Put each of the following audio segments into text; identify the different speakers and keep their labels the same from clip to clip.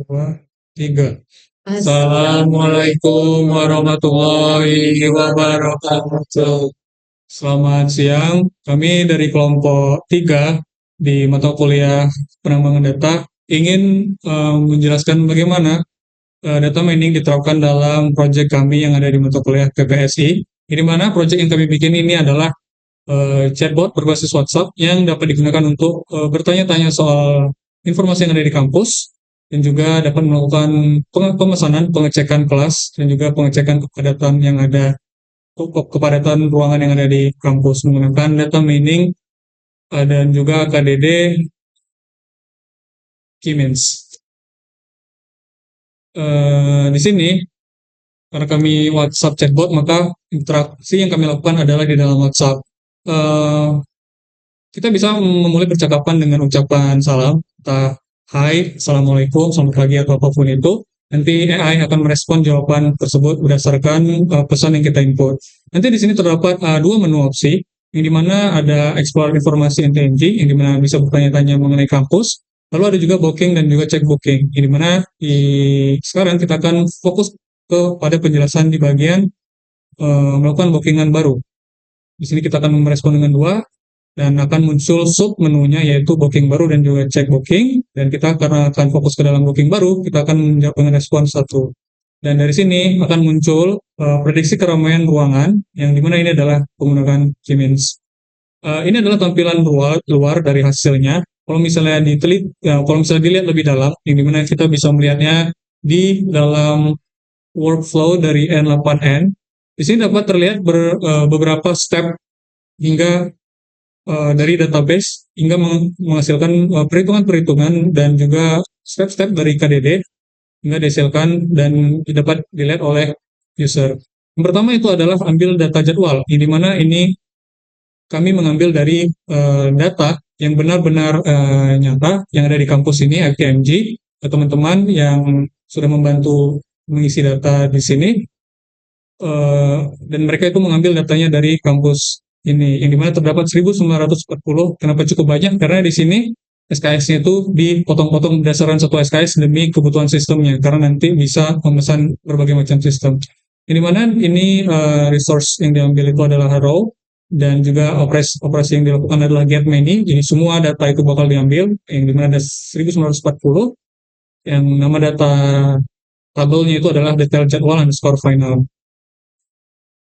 Speaker 1: Dua, tiga. Assalamualaikum warahmatullahi wabarakatuh. Selamat siang. Kami dari kelompok 3 di mata kuliah pengembangan data ingin menjelaskan bagaimana data mining diterapkan dalam proyek kami yang ada di mata kuliah PPSI. Di mana proyek yang kami bikin ini adalah chatbot berbasis WhatsApp yang dapat digunakan untuk bertanya-tanya soal informasi yang ada di kampus dan juga dapat melakukan pemesanan, pengecekan kelas dan juga pengecekan kepadatan yang ada kepadatan ruangan yang ada di kampus menggunakan data mining dan juga KDD Key-Means. Di sini karena kami WhatsApp chatbot, maka interaksi yang kami lakukan adalah di dalam WhatsApp. Kita bisa memulai percakapan dengan ucapan salam, entah hai, assalamualaikum, selamat pagi atau apapun itu. Nanti AI akan merespon jawaban tersebut berdasarkan pesan yang kita input. Nanti di sini terdapat dua menu opsi, yang dimana ada explore informasi NTNG, yang dimana bisa bertanya-tanya mengenai kampus. Lalu ada juga booking dan juga check booking, yang dimana sekarang kita akan fokus kepada penjelasan di bagian melakukan bookingan baru. Di sini kita akan merespon dengan dua, dan akan muncul sub menunya yaitu booking baru dan juga check booking, dan kita karena akan fokus ke dalam booking baru, kita akan menjawab dengan respon satu. Dan dari sini akan muncul prediksi keramaian ruangan, yang dimana ini adalah penggunaan Key-Means. Ini adalah tampilan luar dari hasilnya. Kalau misalnya dilihat lebih dalam, yang dimana kita bisa melihatnya di dalam workflow dari N8N. Di sini dapat terlihat beberapa step hingga dari database hingga menghasilkan perhitungan-perhitungan dan juga step-step dari KDD hingga dihasilkan dan dapat dilihat oleh user. Yang pertama itu adalah ambil data jadwal, di mana ini kami mengambil dari data yang benar-benar nyata yang ada di kampus ini, FKMG, teman-teman yang sudah membantu mengisi data di sini, dan mereka itu mengambil datanya dari kampus ini, yang dimana terdapat 1940. Kenapa cukup banyak? Karena di sini SKS-nya itu dipotong-potong berdasarkan satu SKS demi kebutuhan sistemnya, karena nanti bisa memesan berbagai macam sistem. Yang dimana ini resource yang diambil itu adalah raw, dan juga operasi yang dilakukan adalah get many. Jadi semua data itu bakal diambil, yang dimana ada 1940, yang nama data tabelnya itu adalah detail jadwal underscore final.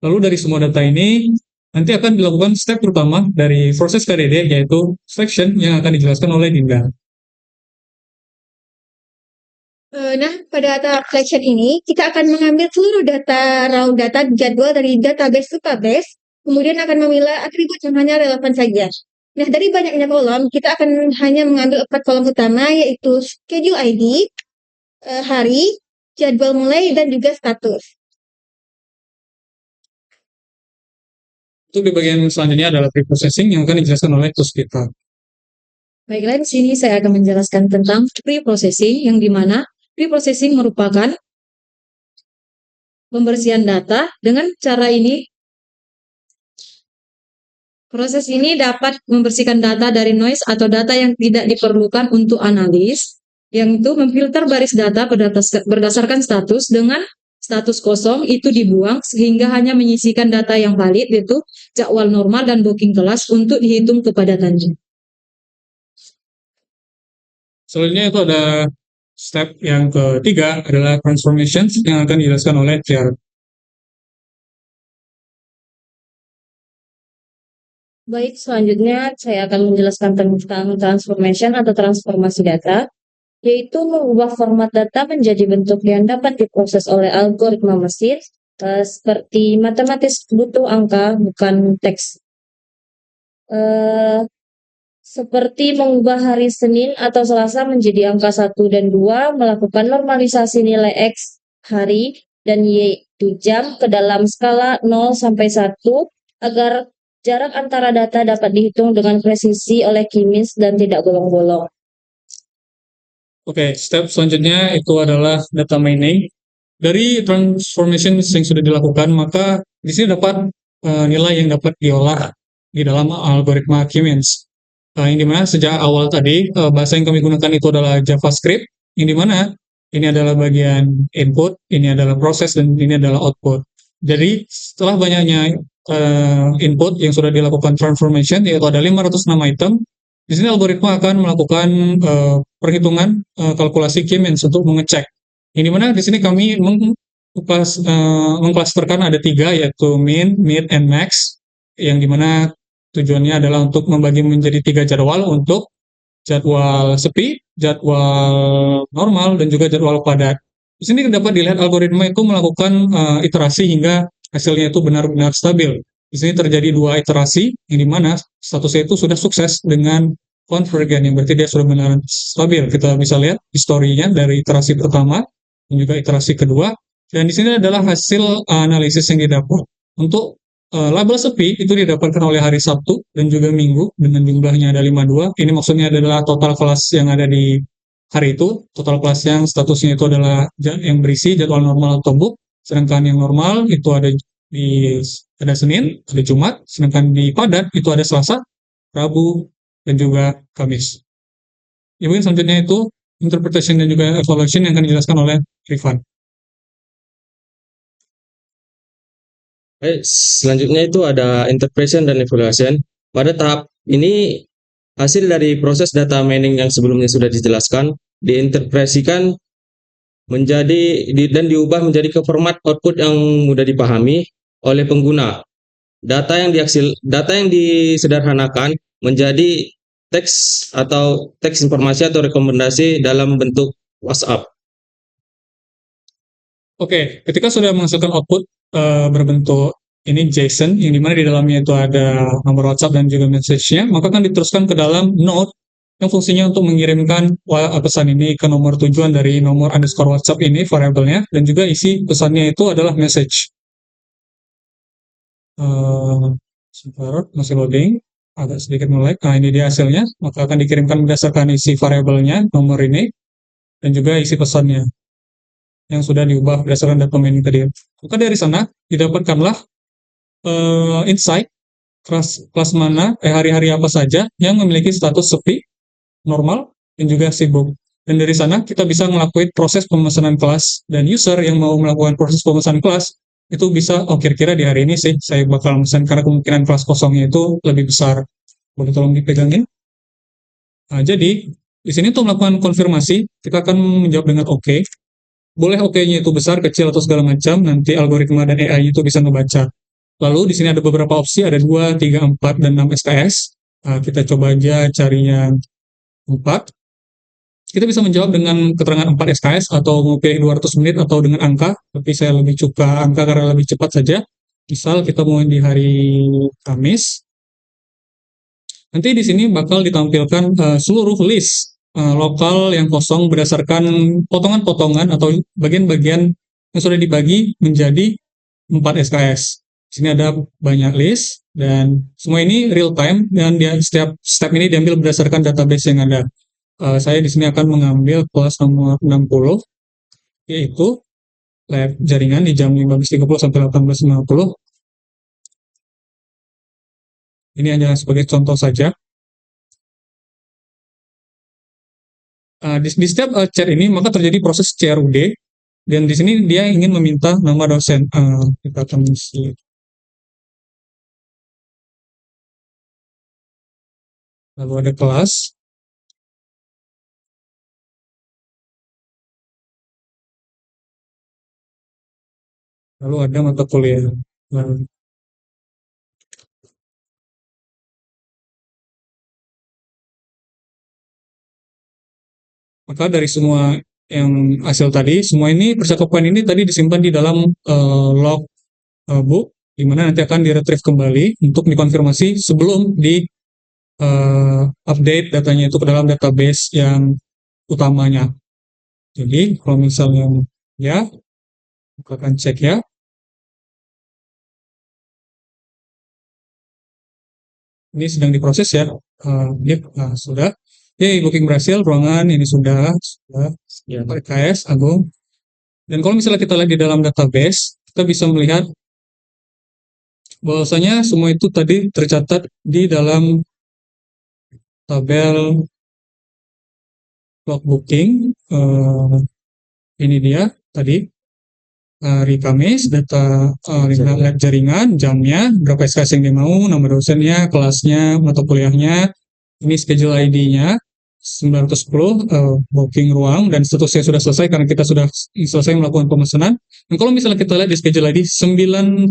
Speaker 1: Lalu dari semua data ini nanti akan dilakukan step pertama dari proses KDD, yaitu selection yang akan dijelaskan oleh Dinda.
Speaker 2: Nah, pada tahap selection ini, kita akan mengambil seluruh data raw data jadwal dari database to database, kemudian akan memilah atribut yang hanya relevan saja. Nah, dari banyaknya kolom, kita akan hanya mengambil 4 kolom utama, yaitu schedule ID, hari, jadwal mulai, dan juga status.
Speaker 1: Untuk di bagian selanjutnya adalah pre-processing yang akan dijelaskan oleh tools kita.
Speaker 3: Baiklah, di sini saya akan menjelaskan tentang pre-processing, yang dimana pre-processing merupakan pembersihan data. Dengan cara ini, proses ini dapat membersihkan data dari noise atau data yang tidak diperlukan untuk analis, yang itu memfilter baris data berdasarkan status. Dengan status kosong itu dibuang sehingga hanya menyisikan data yang valid, yaitu jadwal normal dan booking kelas untuk dihitung kepadatannya.
Speaker 1: Selanjutnya itu ada step yang ketiga adalah transformation yang akan dijelaskan oleh Tiara.
Speaker 3: Baik, selanjutnya saya akan menjelaskan tentang transformation atau transformasi data, yaitu mengubah format data menjadi bentuk yang dapat diproses oleh algoritma mesin, seperti matematis butuh angka, bukan teks. Seperti mengubah hari Senin atau Selasa menjadi angka 1 dan 2, melakukan normalisasi nilai X hari dan Y itu jam ke dalam skala 0 sampai 1, agar jarak antara data dapat dihitung dengan presisi oleh Key-Means dan tidak bolong-bolong.
Speaker 1: Oke, step selanjutnya itu adalah data mining. Dari transformation yang sudah dilakukan, maka di sini dapat nilai yang dapat diolah di dalam algoritma Key-Means. Yang dimana sejak awal tadi bahasa yang kami gunakan itu adalah JavaScript, yang dimana ini adalah bagian input, ini adalah proses, dan ini adalah output. Jadi setelah banyaknya input yang sudah dilakukan transformation, yaitu ada 506 item, di sini algoritma akan melakukan perhitungan kalkulasi K-means untuk mengecek. Ini mana di sini kami mengklasterkan ada 3, yaitu min, mid, and max, yang dimana tujuannya adalah untuk membagi menjadi 3 jadwal untuk jadwal sepi, jadwal normal, dan juga jadwal padat. Di sini dapat dilihat algoritma itu melakukan iterasi hingga hasilnya itu benar-benar stabil. Di sini terjadi 2 iterasi, yang dimana statusnya itu sudah sukses dengan convergent, yang berarti dia sudah benar stabil. Kita bisa lihat historinya dari iterasi pertama dan juga iterasi kedua. Dan di sini adalah hasil analisis yang didapat. Untuk label sepi itu didapatkan oleh hari Sabtu dan juga Minggu dengan jumlahnya ada 52. Ini maksudnya adalah total kelas yang ada di hari itu, total kelas yang statusnya itu adalah yang berisi jadwal normal atau book, sedangkan yang normal itu ada Senin, ada Jumat, sedangkan di padat itu ada Selasa, Rabu, dan juga Kamis. Ya, mungkin selanjutnya itu interpretation dan juga evaluation yang akan dijelaskan oleh Rifan.
Speaker 4: Selanjutnya itu ada interpretation dan evaluation. Pada tahap ini, hasil dari proses data mining yang sebelumnya sudah dijelaskan, diinterpretasikan dan diubah menjadi ke format output yang mudah dipahami oleh pengguna. Data yang disederhanakan menjadi teks atau teks informasi atau rekomendasi dalam bentuk WhatsApp.
Speaker 1: Oke, ketika sudah menghasilkan output berbentuk ini JSON, yang dimana di dalamnya itu ada nomor WhatsApp dan juga message-nya, maka akan diteruskan ke dalam node yang fungsinya untuk mengirimkan pesan ini ke nomor tujuan dari nomor underscore WhatsApp ini, variabelnya, dan juga isi pesannya itu adalah message. Sebentar, masih loading, agak sedikit melek. Nah, ini dia hasilnya, maka akan dikirimkan berdasarkan isi variabelnya, nomor ini, dan juga isi pesannya yang sudah diubah berdasarkan data mining tadi. Maka dari sana didapatkanlah insight kelas mana hari-hari apa saja yang memiliki status sepi, normal, dan juga sibuk. Dan dari sana kita bisa melakukan proses pemesanan kelas, dan user yang mau melakukan proses pemesanan kelas itu bisa, kira-kira di hari ini sih saya bakal memesan karena kemungkinan kelas kosongnya itu lebih besar. Boleh tolong dipegangin? Nah, jadi di sini untuk melakukan konfirmasi kita akan menjawab dengan oke. Boleh oke-nya itu besar, kecil, atau segala macam, nanti algoritma dan AI itu bisa ngebaca. Lalu di sini ada beberapa opsi, ada 2, 3, 4, dan 6 SKS. Kita coba aja cari yang 4. Kita bisa menjawab dengan keterangan 4 SKS, atau mau pilih 200 menit, atau dengan angka, tapi saya lebih suka angka karena lebih cepat saja. Misal kita mau di hari Kamis. Nanti di sini bakal ditampilkan seluruh list lokal yang kosong berdasarkan potongan-potongan atau bagian-bagian yang sudah dibagi menjadi 4 SKS. Di sini ada banyak list dan semua ini real time dan setiap step ini diambil berdasarkan database yang ada. Saya di sini akan mengambil kelas nomor 60 yaitu lab jaringan di jam 15.30 sampai 18.50. Ini hanya sebagai contoh saja. Di setiap chat ini maka terjadi proses CRUD dan di sini dia ingin meminta nama dosen. Kita akan isi. Lalu ada kelas. Lalu ada mata kuliah. Maka dari semua yang hasil tadi, semua ini percakapan ini tadi disimpan di dalam log book, di mana nanti akan diretrieve kembali untuk dikonfirmasi sebelum di update datanya itu ke dalam database yang utamanya. Jadi kalau misalnya ya, kita akan cek ya. Ini sedang diproses ya. Sudah. Oke, booking berhasil, ruangan ini sudah ya, PKS Agung. Dan kalau misalnya kita lihat di dalam database, kita bisa melihat bahwasanya semua itu tadi tercatat di dalam tabel log booking. Ini dia tadi hari Kamis, data lab jaringan, jamnya, berapa SKS yang dia mau, nama dosennya, kelasnya, mata kuliahnya, ini schedule ID-nya, 910 booking ruang, dan seterusnya sudah selesai karena kita sudah selesai melakukan pemesanan. Dan kalau misalnya kita lihat di schedule ID 910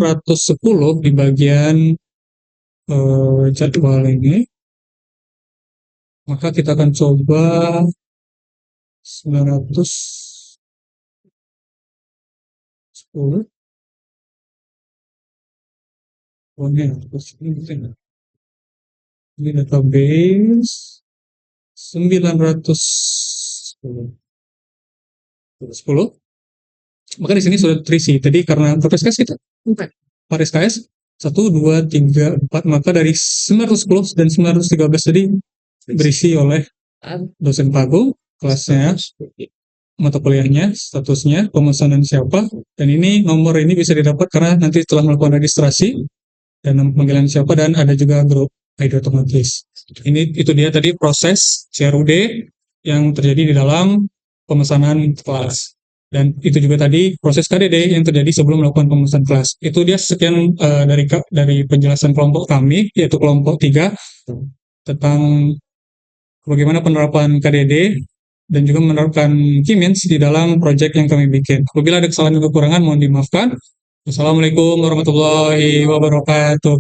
Speaker 1: di bagian jadwal ini, maka kita akan coba 910. Oh, ini database 910. Maka di sini sudah terisi. Tadi karena berapa SKS kita? 4 SKS. 1, 2, 3, 4. Maka dari 910 dan 913 tadi berisi oleh dosen Pago, kelasnya, mata kuliahnya, statusnya, pemesanan siapa, dan ini nomor ini bisa didapat karena nanti setelah melakukan registrasi dan nama panggilan siapa, dan ada juga grup ID otomatis. Itu dia tadi proses CRUD yang terjadi di dalam pemesanan kelas. Dan itu juga tadi proses KDD yang terjadi sebelum melakukan pemesanan kelas. Itu dia sekian dari penjelasan kelompok kami, yaitu kelompok 3, tentang bagaimana penerapan KDD dan juga menerapkan Kimins di dalam proyek yang kami bikin. Apabila ada kesalahan dan kekurangan, mohon dimaafkan. Wassalamualaikum warahmatullahi wabarakatuh.